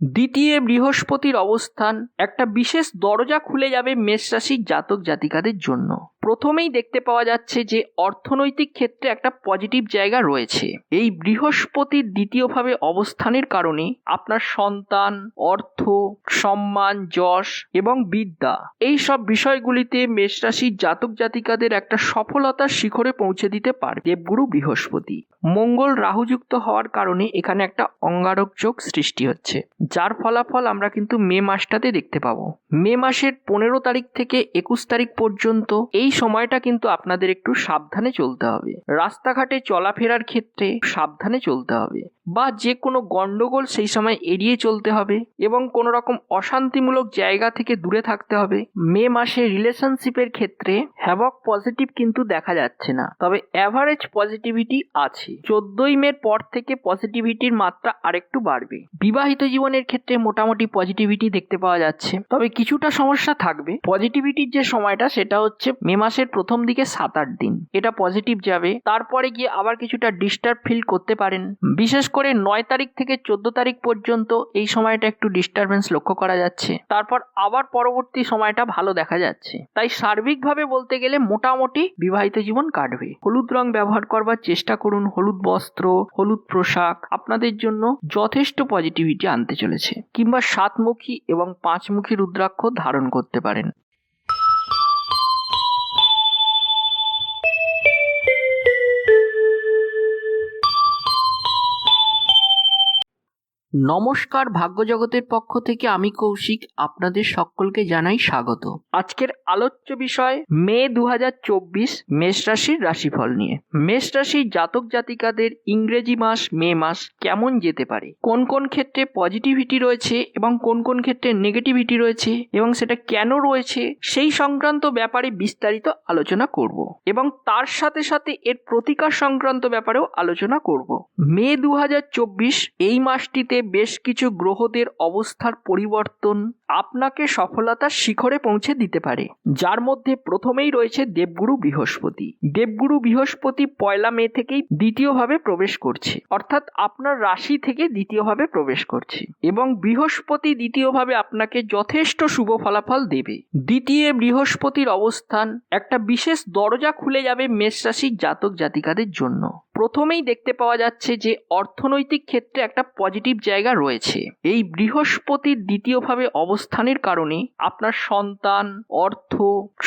দ্বিতীয় বৃহস্পতির অবস্থান একটা বিশেষ দরজা খুলে যাবে মেষ রাশির জাতক জাতিকাদের জন্য। প্রথমেই দেখতে পাওয়া যাচ্ছে যে অর্থনৈতিক ক্ষেত্রে একটা পজিটিভ জায়গা রয়েছে। এই বৃহস্পতির দ্বিতীয়ভাবে অবস্থানের কারণে আপনার সন্তান, অর্থ, সম্মান, যশ এবং বিদ্যা এই সব বিষয়গুলিতে মেষ রাশির জাতক জাতিকাদের একটা সফলতার শিখরে পৌঁছে দিতে পারে দেবগুরু বৃহস্পতি। মঙ্গল রাহুযুক্ত হওয়ার কারণে এখানে একটা অঙ্গারক যোগ সৃষ্টি হচ্ছে, যার ফলাফল আমরা কিন্তু মে মাসটাতে দেখতে পাবো। মে মাসের 15 তারিখ থেকে 21 তারিখ পর্যন্ত এই সময়টা কিন্তু আপনাদের একটু সাবধানে চলতে হবে। রাস্তাঘাটে চলাফেরার ক্ষেত্রে সাবধানে চলতে হবে, বা যে কোনো গন্ডগোল সেই সময় এড়িয়ে চলতে হবে এবং কোনো রকম অশান্তিমূলক জায়গা থেকে দূরে থাকতে হবে। মে মাসে রিলেশনশিপের ক্ষেত্রে হ্যাভক পজিটিভ কিন্তু দেখা যাচ্ছে না, তবে অ্যাভারেজ পজিটিভিটি আছে। 14ই মের পর থেকে পজিটিভিটির মাত্রা আরেকটু বাড়বে। বিবাহিত জীবনের ক্ষেত্রে মোটামুটি পজিটিভিটি দেখতে পাওয়া যাচ্ছে, তবে কিছুটা সমস্যা থাকবে। পজিটিভিটির যে সময়টা সেটা হচ্ছে মে মাসের প্রথম দিকে 7-8 দিন এটা পজিটিভ যাবে, তারপরে গিয়ে আবার কিছুটা ডিস্টার্ব ফিল করতে পারেন। বিশেষ করে 9 তারিখ থেকে 14 তারিখ পর্যন্ত এই সময়টা একটু ডিস্টারবেন্স লক্ষ্য করা যাচ্ছে, তারপর আবার পরবর্তী সময়টা ভালো দেখা যাচ্ছে। তাই সার্বিকভাবে বলতে গেলে মোটামুটি বিবাহিত জীবন কাটবে। হলুদ রং ব্যবহার করবার চেষ্টা করুন। হলুদ বস্ত্র, হলুদ পোশাক আপনাদের জন্য যথেষ্ট পজিটিভিটি আনতে চলেছে। কিংবা 7মুখী এবং 5মুখী রুদ্রাক্ষ ধারণ করতে পারেন। নমস্কার, ভাগ্যজগতের পক্ষ থেকে আমি কৌশিক আপনাদের সকলকে জানাই স্বাগত। আজকের আলোচ্য বিষয় মে 2024 মেষ রাশির রাশিফল নিয়ে। মেষ রাশির জাতক জাতিকাদের ইংরেজি মাস মে মাস কেমন যেতে পারে, কোন কোন ক্ষেত্রে পজিটিভিটি রয়েছে এবং কোন কোন ক্ষেত্রে নেগেটিভিটি রয়েছে এবং সেটা কেন রয়েছে সেই সংক্রান্ত ব্যাপারে বিস্তারিত আলোচনা করব এবং তার সাথে সাথে এর প্রতিকার সংক্রান্ত ব্যাপারেও আলোচনা করব। মে 2024 এই মাসটিতে বেশ কিছু গ্রহদের অবস্থার পরিবর্তন আপনাকে সফলতার শিখরে পৌঁছে দিতে পারে, যার মধ্যে প্রথমেই রয়েছে দেবগুরু বৃহস্পতি। দেবগুরু বৃহস্পতি 1 মে থেকেই দ্বিতীয়ভাবে প্রবেশ করছে, অর্থাৎ আপনার রাশি থেকে দ্বিতীয়ভাবে প্রবেশ করছে এবং বৃহস্পতি দ্বিতীয়ভাবে আপনাকে যথেষ্ট শুভ ফলাফল দেবে। দ্বিতীয় বৃহস্পতির অবস্থান একটা বিশেষ দরজা খুলে যাবে মেষ রাশির জাতক জাতিকাদের জন্য। প্রথমেই দেখতে পাওয়া যাচ্ছে যে অর্থনৈতিক ক্ষেত্রে একটা পজিটিভ জায়গা রয়েছে। এই বৃহস্পতির দ্বিতীয়ভাবে অবস্থানের কারণে আপনার সন্তান, অর্থ,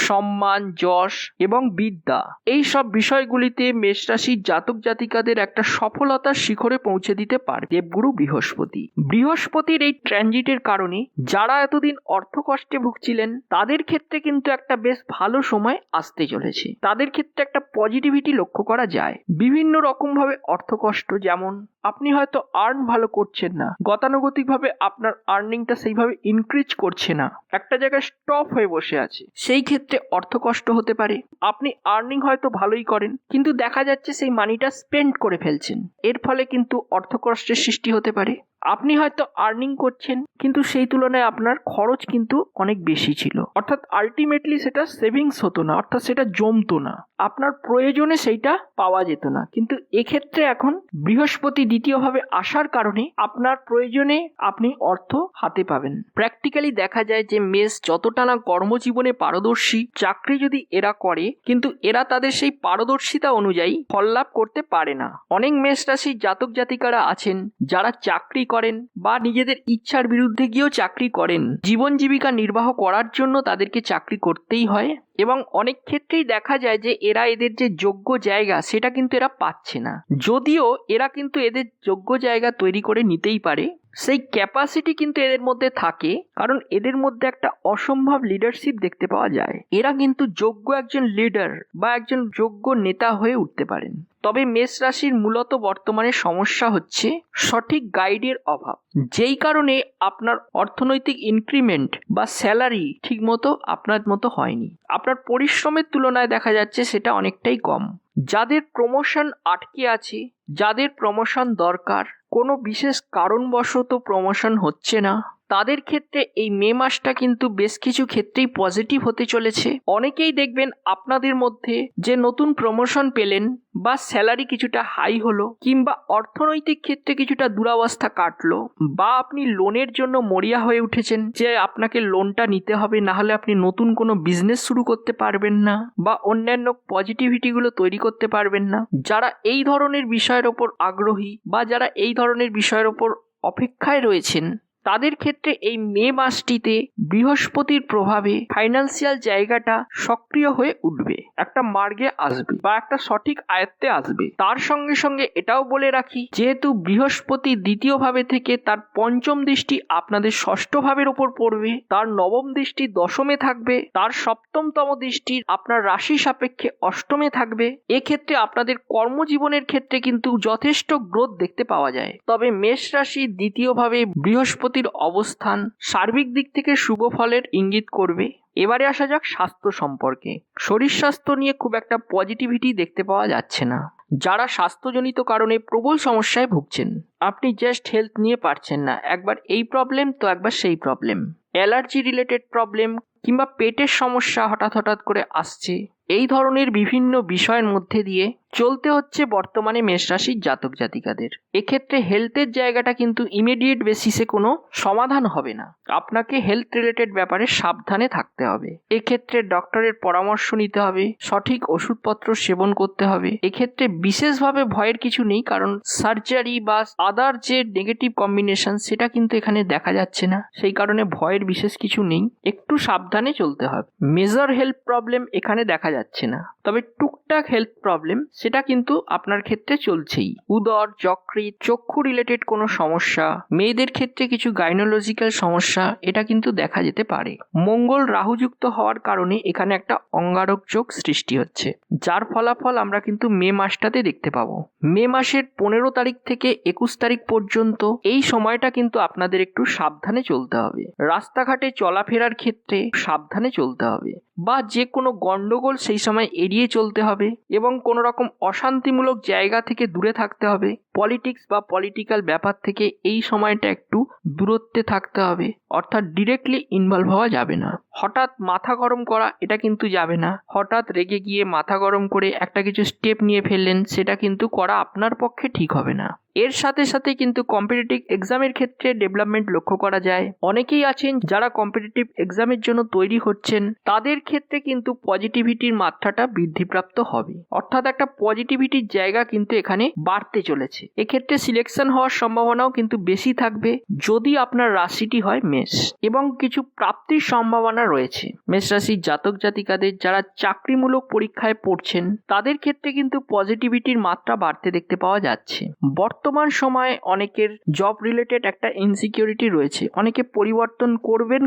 সম্মান, যশ এবং বিদ্যা এই সব বিষয়গুলিতে মেষ রাশির জাতক জাতিকাদের একটা সফলতার শিখরে পৌঁছে দিতে পারে দেবগুরু বৃহস্পতি। বৃহস্পতির এই ট্রানজিটের কারণে যারা এতদিন অর্থকষ্টে ভুগছিলেন তাদের ক্ষেত্রে কিন্তু একটা বেশ ভালো সময় আসতে চলেছে। তাদের ক্ষেত্রে একটা পজিটিভিটি লক্ষ্য করা যায়। বিভিন্ন রকম ভাবে অর্থকষ্ট, যেমন আপনি হয়তো আর্ন ভালো করছেন না, গতানুগতিকভাবে আপনার আর্নিংটা সেইভাবে ইনক্রিজ করছে না, একটা জায়গায় স্টপ হয়ে বসে আছে, সেই ক্ষেত্রে অর্থকষ্ট হতে পারে। আপনি আর্নিং হয়তো ভালোই করেন কিন্তু দেখা যাচ্ছে সেই মানিটা স্পেন্ড করে ফেলছেন, এর ফলে কিন্তু অর্থকষ্টের সৃষ্টি হতে পারে। আপনি হয়তো আর্নিং করছেন কিন্তু সেই তুলনায় আপনার খরচ কিন্তু অনেক বেশি ছিল, অর্থাৎ আলটিমেটলি সেটা সেভিংস হতো না, অর্থাৎ সেটা জমতো না, আপনার প্রয়োজনে সেইটা পাওয়া যেত না। কিন্তু এক্ষেত্রে এখন বৃহস্পতি দ্বিতীয়ভাবে আসার কারণে আপনার প্রয়োজনে আপনি অর্থ হাতে পাবেন। প্র্যাকটিক্যালি দেখা যায় যে মেষ যতটা না কর্মজীবনে পারদর্শী, চাকরি যদি এরা করে কিন্তু এরা তাদের সেই পারদর্শিতা অনুযায়ী ফল লাভ করতে পারে না। অনেক মেষ রাশির জাতক জাতিকারা আছেন যারা চাকরি করেন বা নিজেদের ইচ্ছার বিরুদ্ধে গিয়েও চাকরি করেন। জীবন জীবিকা নির্বাহ করার জন্য তাদেরকে চাকরি করতেই হয় এবং অনেক ক্ষেত্রেই দেখা যায় যে এরা এদের যে যোগ্য জায়গা সেটা কিন্তু এরা পাচ্ছে না, যদিও এরা কিন্তু এদের যোগ্য জায়গা তৈরি করে নিতেই পারে। সেই ক্যাপাসিটি কিন্তু এদের মধ্যে থাকে, কারণ এদের মধ্যে একটা অসম্ভব লিডারশিপ দেখতে পাওয়া যায়। এরা কিন্তু যোগ্য একজন লিডার বা একজন যোগ্য নেতা হয়ে উঠতে পারেন। তবে মেষ রাশির মূলত বর্তমানে সমস্যা হচ্ছে সঠিক গাইডের অভাব, যেই কারণে আপনার অর্থনৈতিক ইনক্রিমেন্ট বা স্যালারি ঠিকমতো আপনার মতো হয়নি। আপনার পরিশ্রমের তুলনায় দেখা যাচ্ছে সেটা অনেকটাই কম। যাদের প্রমোশন আটকে আছে, যাদের প্রমোশন দরকার, কোনো বিশেষ কারণবশত প্রমোশন হচ্ছে না, তাদের ক্ষেত্রে এই মে মাসটা কিন্তু বেশ কিছু ক্ষেত্রেই পজিটিভ হতে চলেছে। অনেকেই দেখবেন আপনাদের মধ্যে যে নতুন প্রমোশন পেলেন বা স্যালারি কিছুটা হাই হলো, কিংবা অর্থনৈতিক ক্ষেত্রে কিছুটা দুরাবস্থা কাটলো, বা আপনি লোনের জন্য মরিয়া হয়ে উঠেছেন যে আপনাকে লোনটা নিতে হবে, না হলে আপনি নতুন কোনো বিজনেস শুরু করতে পারবেন না বা অন্যান্য পজিটিভিটিগুলো তৈরি করতে পারবেন না। যারা এই ধরনের বিষয়ের ওপর আগ্রহী বা যারা এই ধরনের বিষয়ের ওপর অপেক্ষায় রয়েছেন, তাদের ক্ষেত্রে এই মে মাসটিতে বৃহস্পতির প্রভাবে ফাইন্যান্সিয়াল জায়গাটা সক্রিয় হয়ে উঠবে, একটা মার্গে আসবে বা একটা সঠিক আয়ত্তে আসবে। তার সঙ্গে সঙ্গে এটাও বলে রাখি, যেহেতু বৃহস্পতি দ্বিতীয় ভাবে থেকে তার পঞ্চম দৃষ্টি আপনাদের ষষ্ঠ ভাবের ওপর পড়বে, তার নবম দৃষ্টি দশমে থাকবে, তার সপ্তমতম দৃষ্টি আপনার রাশি সাপেক্ষে অষ্টমে থাকবে। এক্ষেত্রে আপনাদের কর্মজীবনের ক্ষেত্রে কিন্তু যথেষ্ট গ্রোথ দেখতে পাওয়া যায়। তবে মেষ রাশি দ্বিতীয় ভাবে বৃহস্পতির অবস্থান সার্বিক দিক থেকে শুভ ফলের ইঙ্গিত করবে। এবারে আসা যাক স্বাস্থ্য সম্পর্কে। শরীর স্বাস্থ্য নিয়ে খুব একটা পজিটিভিটি দেখতে পাওয়া যাচ্ছে না। যারা স্বাস্থ্যজনিত কারণে প্রবল সমস্যায় ভুগছেন, আপনি জাস্ট হেলথ নিয়ে পারছেন না, একবার এই প্রবলেম তো একবার সেই প্রবলেম, অ্যালার্জি রিলেটেড প্রবলেম কিংবা পেটের সমস্যা হঠাৎ করে আসছে, এই ধরনের বিভিন্ন বিষয়ের মধ্যে দিয়ে চলতে হচ্ছে বর্তমানে মেষ রাশির জাতক জাতিকাদের। এক্ষেত্রে হেলথের জায়গাটা কিন্তু ইমিডিয়েট বেসিসে কোনো সমাধান হবে না। আপনাকে হেলথ রিলেটেড ব্যাপারে সাবধানে থাকতে হবে। এক্ষেত্রে ডক্টরের পরামর্শ নিতে হবে, সঠিক ওষুধপত্র সেবন করতে হবে। এক্ষেত্রে বিশেষভাবে ভয়ের কিছু নেই, কারণ সার্জারি বা আদার যে নেগেটিভ কম্বিনেশন সেটা কিন্তু এখানে দেখা যাচ্ছে না, সেই কারণে ভয়ের বিশেষ কিছু নেই। একটু সাবধানে চলতে হবে। মেজর হেলথ প্রবলেম এখানে দেখা যাচ্ছে না, তবে টুকটাক হেলথ প্রবলেম সেটা কিন্তু আপনার ক্ষেত্রে চলছেই। উদর, যকৃৎ, চক্ষু রিলেটেড কোনো সমস্যা, মেয়েদের ক্ষেত্রে কিছু গাইনোলজিক্যাল সমস্যা এটা কিন্তু দেখা যেতে পারে। মঙ্গল রাহুযুক্ত হওয়ার কারণে এখানে একটা অঙ্গারক যোগ সৃষ্টি হচ্ছে, যার ফলাফল আমরা কিন্তু মে মাসটাতে দেখতে পাবো। মে মাসের 15 তারিখ থেকে 21 তারিখ পর্যন্ত এই সময়টা কিন্তু আপনাদের একটু সাবধানে চলতে হবে। রাস্তাঘাটে চলাফেরার ক্ষেত্রে সাবধানে চলতে হবে, বা যে কোনো গন্ডগোল সেই সময় এড়িয়ে চলতে হবে এবং কোনো রকম অশান্তিমূলক জায়গা থেকে দূরে থাকতে হবে। পলিটিক্স বা পলিটিক্যাল ব্যাপার থেকে এই সময়টা একটু দূরত্বে থাকতে হবে, অর্থাৎ ডিরেক্টলি ইনভলভ হওয়া যাবে না। হঠাৎ মাথা গরম করা এটা কিন্তু যাবে না। হঠাৎ রেগে গিয়ে মাথা গরম করে একটা কিছু স্টেপ নিয়ে ফেললেন, সেটা কিন্তু করা আপনার পক্ষে ঠিক হবে না। এর সাথে সাথে কিন্তু কম্পিটিটিভ এক্সামের ক্ষেত্রে ডেভেলপমেন্ট লক্ষ্য করা যায়। অনেকেই আছেন যারা কম্পিটিটিভ এক্সামের জন্য তৈরি হচ্ছেন, তাদের ক্ষেত্রে কিন্তু পজিটিভিটির মাত্রাটা বৃদ্ধিপ্রাপ্ত হবে, অর্থাৎ একটা পজিটিভিটির জায়গা কিন্তু এখানে বাড়তে চলেছে। এক্ষেত্রে সিলেকশন হওয়ার সম্ভাবনাও কিন্তু বেশি থাকবে যদি আপনার রাশিটি হয় মেষ, এবং কিছু প্রাপ্তির সম্ভাবনা রয়েছে। মেষ রাশির জাতক জাতিকাদের যারা চাকরিমূলক পরীক্ষায় পড়ছেন, তাদের ক্ষেত্রে কিন্তু পজিটিভিটির মাত্রা বাড়তে দেখতে পাওয়া যাচ্ছে। বর্তমান সময়ে অনেকের জব রিলেটেড একটা ইনসিকিউরিটি রয়েছে। অনেকে পরিবর্তন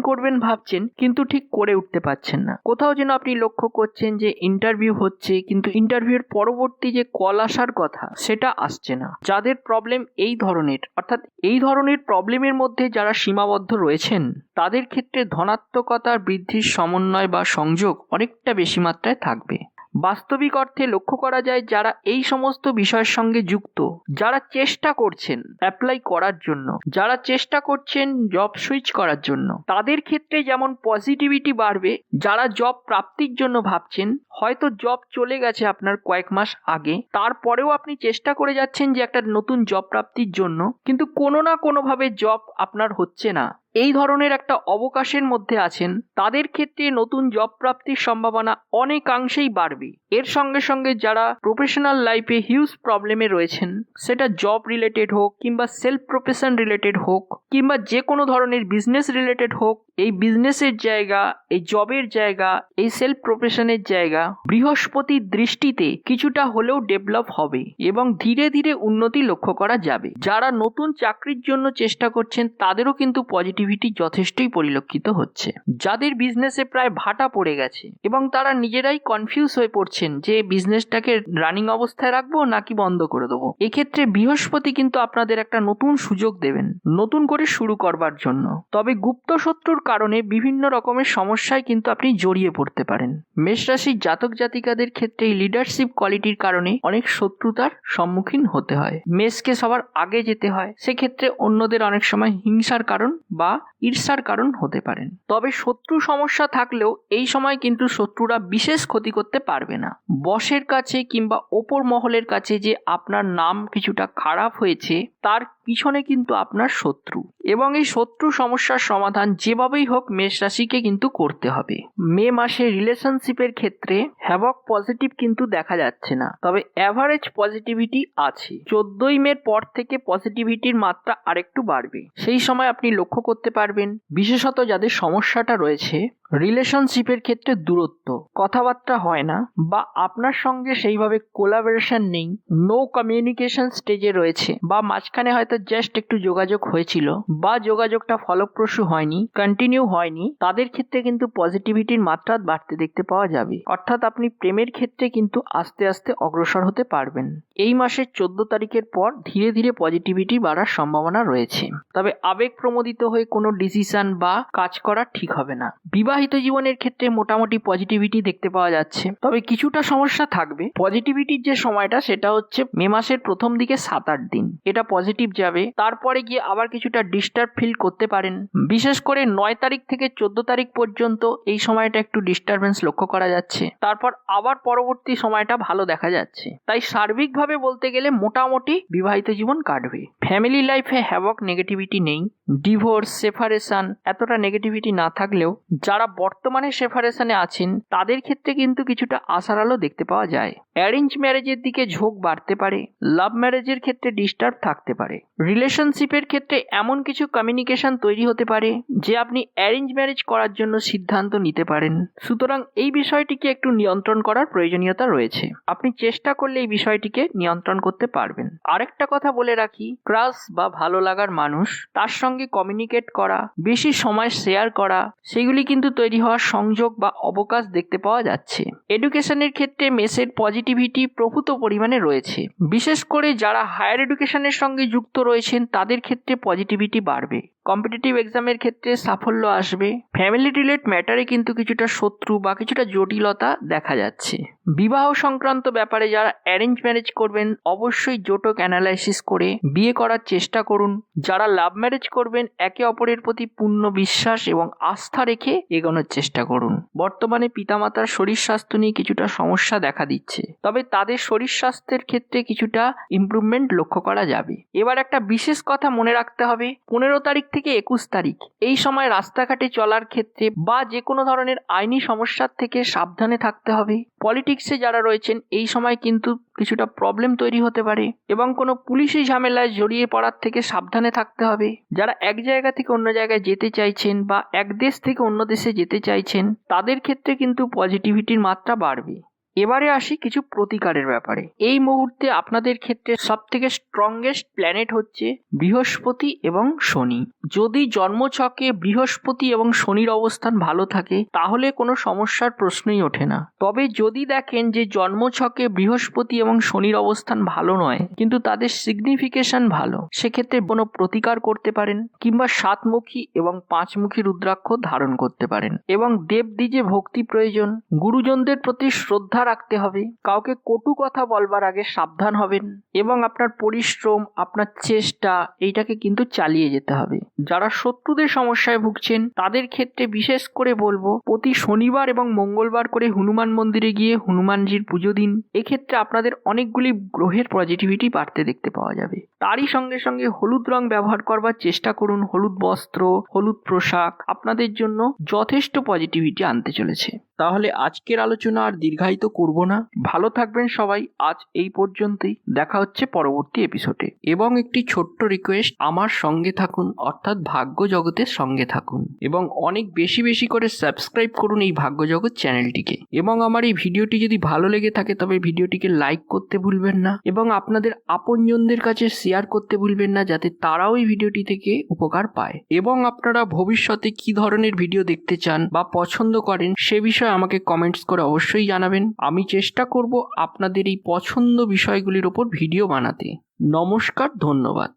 করবেন ভাবছেন, কিন্তু ঠিক করে উঠতে পারছেন না। কোথাও যেন আপনি লক্ষ্য করছেন যে ইন্টারভিউ হচ্ছে, কিন্তু ইন্টারভিউর পরবর্তী যে কল আসার কথা সেটা আসছে না। যাদের প্রবলেম এই ধরনের, অর্থাৎ এই ধরনের প্রবলেমের মধ্যে যারা সীমাবদ্ধ রয়েছেন, তাদের ক্ষেত্রে ধনাত্মকতার বৃদ্ধির সমন্বয় বা সংযোগ অনেকটা বেশি মাত্রায় থাকবে। বাস্তবিক অর্থে লক্ষ্য করা যায় যারা এই সমস্ত বিষয়ের সঙ্গে যুক্ত, যারা চেষ্টা করছেন অ্যাপ্লাই করার জন্য, যারা চেষ্টা করছেন জব সুইচ করার জন্য, তাদের ক্ষেত্রে যেমন পজিটিভিটি বাড়বে। যারা জব প্রাপ্তির জন্য ভাবছেন, হয়তো জব চলে গেছে আপনার কয়েক মাস আগে, তারপরেও আপনি চেষ্টা করে যাচ্ছেন যে একটা নতুন জব প্রাপ্তির জন্য, কিন্তু কোনো না কোনোভাবে জব আপনার হচ্ছে না, এই ধরনের একটা অবকাশের মধ্যে আছেন, তাদের ক্ষেত্রে নতুন জব প্রাপ্তির সম্ভাবনা অনেকাংশেই বাড়বে। এর সঙ্গে সঙ্গে যারা প্রফেশনাল লাইফে হিউজ প্রবলেমে রয়েছেন, সেটা জব রিলেটেড হোক কিংবা সেলফ প্রফেশন রিলেটেড হোক কিংবা যে কোনো ধরনের বিজনেস রিলেটেড হোক, এই বিজনেসের জায়গা, এই জবের জায়গা, এই সেলফ প্রফেশনের জায়গা বৃহস্পতির দৃষ্টিতে কিছুটা হলেও ডেভেলপ হবে এবং ধীরে ধীরে উন্নতি লক্ষ্য করা যাবে। যারা নতুন চাকরির জন্য চেষ্টা করছেন, তাদেরও কিন্তু পজিটিভিটি যথেষ্টই পরিলক্ষিত হচ্ছে। যাদের বিজনেসে প্রায় ভাটা পড়ে গেছে এবং তারা নিজেরাই কনফিউজ হয়ে পড়ছেন যে বিজনেসটাকে রানিং অবস্থায় রাখবো নাকি বন্ধ করে দেবো, এক্ষেত্রে বৃহস্পতি কিন্তু আপনাদের একটা নতুন সুযোগ দেবেন নতুন করে শুরু করবার জন্য। তবে গুপ্ত শত্রুর কারণে বিভিন্ন রকমের সমস্যায় কিন্তু আপনি জড়িয়ে পড়তে পারেন। মেষ রাশির জাতক জাতিকাদের ক্ষেত্রে লিডারশিপ কোয়ালিটির কারণে অনেক শত্রুতার সম্মুখীন হতে হয়। মেষকে সবার আগে যেতে হয়, সেক্ষেত্রে অন্যদের অনেক সময় হিংসার কারণ বা ঈর্ষার কারণ হতে পারেন। তবে শত্রু সমস্যা থাকলেও এই সময় কিন্তু শত্রুরা বিশেষ ক্ষতি করতে পারবে না। বসের কাছে কিংবা ওপর মহলের কাছে যে আপনার নাম কিছুটা খারাপ হয়েছে তার পিছনে কিন্তু আপনার শত্রু, এবং এই শত্রু সমস্যার সমাধান যেভাবেই হোক মেষ রাশিকে কিন্তু করতে হবে। মে মাসে রিলেশনশিপের ক্ষেত্রে হ্যাভক পজিটিভ কিন্তু দেখা যাচ্ছে না, তবে অ্যাভারেজ পজিটিভিটি আছে। 14ই মের পর থেকে পজিটিভিটির মাত্রা আরেকটু বাড়বে। সেই সময় আপনি লক্ষ্য করতে পারবেন বিশেষত যাদের সমস্যাটা রয়েছে রিলেশনশিপের ক্ষেত্রে দূরত্ব, কথাবার্তা হয় না বা আপনার সঙ্গে সেইভাবে কোলাবোরেশন নেই, নো কমিউনিকেশন স্টেজে রয়েছে, বা মাঝখানে হয়তো জাস্ট একটু যোগাযোগ হয়েছিল বা যোগাযোগটা ফলপ্রসূ হয়নি, কন্টিনিউ হয়নি, তাদের ক্ষেত্রে কিন্তু পজিটিভিটির মাত্রা বাড়তে দেখতে পাওয়া যাবে। অর্থাৎ আপনি প্রেমের ক্ষেত্রে কিন্তু আস্তে আস্তে অগ্রসর হতে পারবেন। এই মাসের 14 তারিখের পর ধীরে ধীরে পজিটিভিটি বাড়ার সম্ভাবনা রয়েছে। তবে আবেগ প্রমোদিত হয়ে কোনো ডিসিশন বা কাজ করা ঠিক হবে না। বিবাহিত জীবনের ক্ষেত্রে মোটামুটি পজিটিভিটি দেখতে পাওয়া যাচ্ছে, তবে কিছুটা সমস্যা থাকবে। পজিটিভিটির যে সময়টা সেটা হচ্ছে মে মাসের প্রথম দিকে 7-8 দিন এটা পজিটিভ যাবে, তারপরে গিয়ে আবার কিছুটা ডিস্টার্ব ফিল করতে পারেন। বিশেষ করে 9 তারিখ থেকে 14 তারিখ পর্যন্ত এই সময়টা একটু ডিস্টারবেন্স লক্ষ্য করা যাচ্ছে, তারপর আবার পরবর্তী সময়টা ভালো দেখা যাচ্ছে। তাই সার্বিকভাবে বলতে গেলে মোটামুটি বিবাহিত জীবন কাটবে। ফ্যামিলি লাইফে হ্যাভক নেগেটিভিটি নেই, ডিভোর্স, সেপারেশন এতটা নেগেটিভিটি না থাকলেও যারা বর্তমানে সেপারেশনে আছেন তাদের ক্ষেত্রে কিন্তু কিছুটা আশার আলো দেখতে পাওয়া যায়। অ্যারেঞ্জ ম্যারেজের দিকে ঝোঁক বাড়তে পারে, লাভ ম্যারেজের ক্ষেত্রে ডিস্টার্ব থাকতে পারে। রিলেশনশিপের ক্ষেত্রে এমন কিছু কমিউনিকেশন তৈরি হতে পারে যে আপনি অ্যারেঞ্জ ম্যারেজ করার জন্য সিদ্ধান্ত নিতে পারেন। সুতরাং এই বিষয়টিকে একটু নিয়ন্ত্রণ করার প্রয়োজনীয়তা রয়েছে। আপনি চেষ্টা করলে এই বিষয়টিকে নিয়ন্ত্রণ করতে পারবেন। আরেকটা কথা বলে রাখি, ক্রাশ বা ভালো লাগার মানুষ, তার সঙ্গে কমিউনিকেট করা, বেশি সময় শেয়ার করা, সেগুলি কিন্তু তৈরি হওয়ার সংযোগ বা অবকাশ দেখতে পাওয়া যাচ্ছে। এডুকেশনের ক্ষেত্রে মেসের পজিটিভিটি প্রভূত পরিমাণে রয়েছে। বিশেষ করে যারা হায়ার এডুকেশনের সঙ্গে যুক্ত রয়েছেন তাদের ক্ষেত্রে পজিটিভিটি বাড়বে। কম্পিটিটিভ এক্সামের ক্ষেত্রে সাফল্য আসবে। ফ্যামিলি রিলেট ম্যাটারে কিন্তু কিছুটা শত্রু বা কিছুটা জটিলতা দেখা যাচ্ছে। বিবাহ সংক্রান্ত ব্যাপারে যারা অ্যারেঞ্জ ম্যারেজ করবেন অবশ্যই জোটক অ্যানালাইসিস করে বিয়ে করার চেষ্টা করুন। যারা লাভ ম্যারেজ করবেন একে অপরের প্রতি পূর্ণ বিশ্বাস এবং আস্থা রেখে এগোনোর চেষ্টা করুন। বর্তমানে পিতামাতার শরীর স্বাস্থ্য নিয়ে কিছুটা সমস্যা দেখা দিচ্ছে, তবে তাদের শরীর স্বাস্থ্যের ক্ষেত্রে কিছুটা ইমপ্রুভমেন্ট লক্ষ্য করা যাবে। এবার একটা বিশেষ কথা মনে রাখতে হবে, 15 তারিখ থেকে 21 তারিখ এই সময় রাস্তাঘাটে চলার ক্ষেত্রে বা যে কোনো ধরনের আইনি সমস্যার থেকে সাবধানে থাকতে হবে। পলিটিক্সে যারা রয়েছেন এই সময় কিন্তু কিছুটা প্রবলেম তৈরি হতে পারে এবং কোনো পুলিশি ঝামেলায় জড়িয়ে পড়ার থেকে সাবধানে থাকতে হবে। যারা এক জায়গা থেকে অন্য জায়গায় যেতে চাইছেন বা এক দেশ থেকে অন্য দেশে যেতে চাইছেন তাদের ক্ষেত্রে কিন্তু পজিটিভিটির মাত্রা বাড়বে। এবারে আসি কিছু প্রতিকারের ব্যাপারে। এই মুহূর্তে আপনাদের ক্ষেত্রে সবথেকে স্ট্রংগেস্ট প্ল্যানেট হচ্ছে বৃহস্পতি এবং শনি। যদি জন্মছকে বৃহস্পতি এবং শনির অবস্থান ভালো থাকে তাহলে কোনো সমস্যার প্রশ্নই ওঠে না। তবে যদি দেখেন যে জন্মছকে বৃহস্পতি এবং শনির অবস্থান ভালো নয় কিন্তু তাদের সিগনিফিকেশন ভালো, সেক্ষেত্রে কোনো প্রতিকার করতে পারেন কিংবা 7মুখী এবং 5মুখী রুদ্রাক্ষ ধারণ করতে পারেন। এবং দেবদ্বিজে ভক্তি প্রয়োজন, গুরুজনদের প্রতি শ্রদ্ধা রাখতে হবে, কাউকে কটু কথা বলবার আগে সাবধান হবেন এবং আপনার পরিশ্রম, আপনার চেষ্টা এইটাকে কিন্তু চালিয়ে যেতে হবে। যারা শত্রুদের সমস্যায় ভুগছেন তাদের ক্ষেত্রে বিশেষ করে বলবো প্রতি শনিবার এবং মঙ্গলবার করে হনুমান মন্দিরে গিয়ে হনুমানজির পুজো দিন। এক্ষেত্রে আপনাদের অনেকগুলি গ্রহের পজিটিভিটি বাড়তে দেখতে পাওয়া যাবে। তারই সঙ্গে সঙ্গে হলুদ রং ব্যবহার করবার চেষ্টা করুন। হলুদ বস্ত্র, হলুদ পোশাক আপনাদের জন্য যথেষ্ট পজিটিভিটি আনতে চলেছে। তাহলে আজকের আলোচনা আর দীর্ঘায়িত করব না। ভালো থাকবেন সবাই। আজ এই পর্যন্তই, দেখা হচ্ছে পরবর্তী এপিসোডে। এবং একটি ছোট্ট রিকোয়েস্ট, আমার সঙ্গে থাকুন, অর্থাৎ ভাগ্য জগতের সঙ্গে থাকুন এবং অনেক বেশি বেশি করে সাবস্ক্রাইব করুন এই ভাগ্য জগৎ চ্যানেলটিকে। এবং আমার এই ভিডিওটি যদি ভালো লেগে থাকে তবে ভিডিওটিকে লাইক করতে ভুলবেন না এবং আপনাদের আপনজনদের কাছে শেয়ার করতে ভুলবেন না, যাতে তারাও এই ভিডিওটি থেকে উপকার পায়। এবং আপনারা ভবিষ্যতে কি ধরনের ভিডিও দেখতে চান বা পছন্দ করেন সে বিষয়ে আমাকে কমেন্টস করে অবশ্যই জানাবেন। আমি চেষ্টা করব আপনাদের এই পছন্দ বিষয়গুলির উপর ভিডিও বানাতে। নমস্কার, ধন্যবাদ।